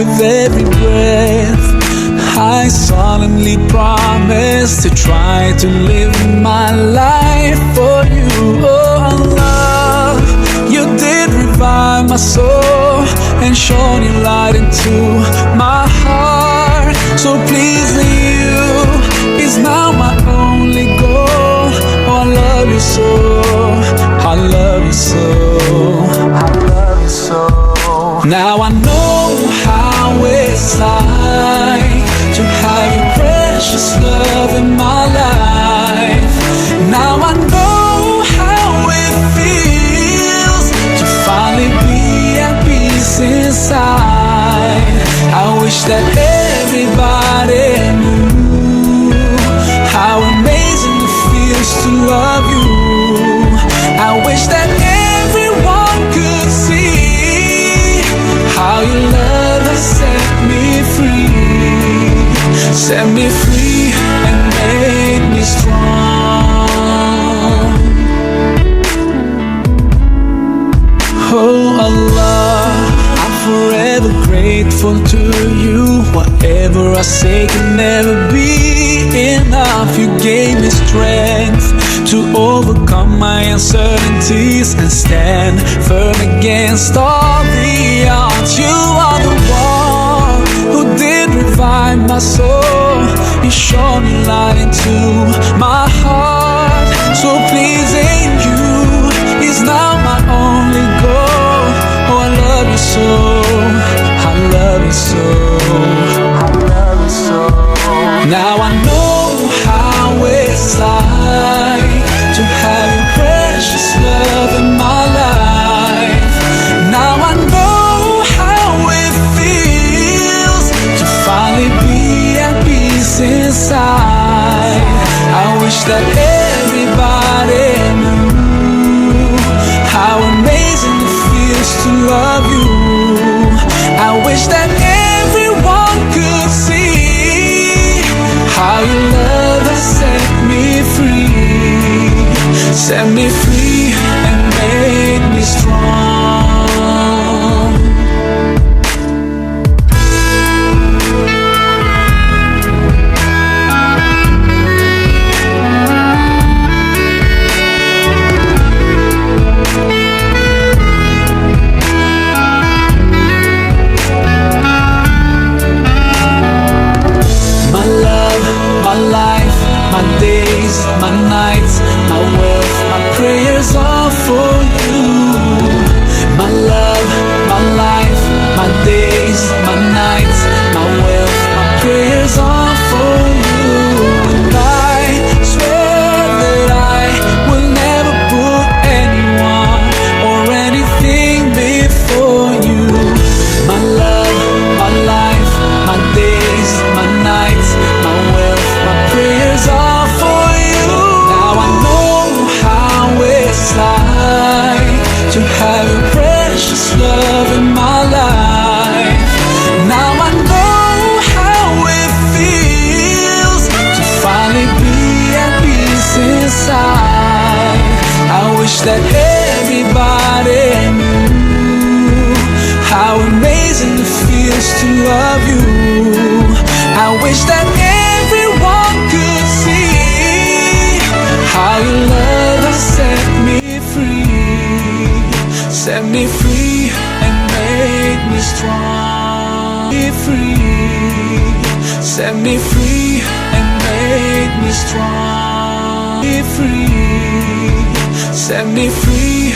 with every breath. I solemnly promise to try to live my life for you. Oh Allah, you did revive my soul and shone your light into my heart. So pleasing you is now my only goal. Oh, I love you so, I love you so, I love you so. Now I know how it's like to have your precious love in my life. Now I know how it feels to finally be at peace inside. I wish that everybody knew how amazing it feels to love you. I wish that everyone could see how your love has set me free, set me free and made me strong. Oh Allah, I'm forever grateful to you. Whatever I say can never be enough. You gave me strength to overcome my uncertainties and stand firm against all the odds. You are the one who did revive my soul. You shone your light into my heart. So pleasing you is now my only goal. Oh, I love you so, I love you so, I love you so. Now I know how it's like to have your precious love in my life. Now I know how it feels to finally be at peace inside. I wish that everybody knew how amazing it feels to love you. I wish that everyone could see how your love has set me free, set me free and made me strong. My love, my life, my days, my nights, my wealth, my prayers are for you. My love, my life, my days, my nights, my wealth, my prayers are for you. And I swear that I will never put anyone or anything before you. My love, my life, my days, my nights, my wealth, my prayers are for you. Now I know how it's like to have your precious love in my life. Now I know how it feels to finally be at peace inside. I wish that everybody knew how amazing it feels to love you. I wish that everyone could see how your love has set me free, set me free and made me strong. Be free, set me free and made me strong. Be free, set me free.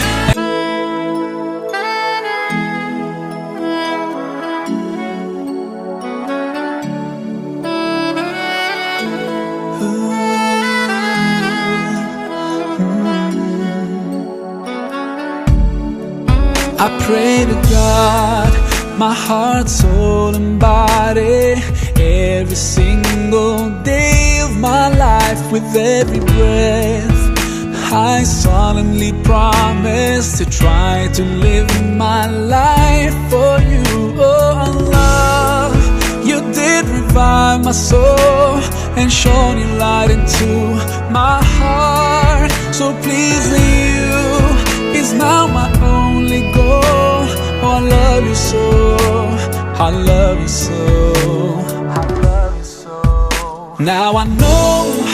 I pray to God, my heart, soul and body, every single day of my life. With every breath, I solemnly promise to try to live my life for you. Oh Allah, you did revive my soul and shone your light into my heart. So pleasing you is now my only goal. Oh, I love you so, I love love you so. Now I know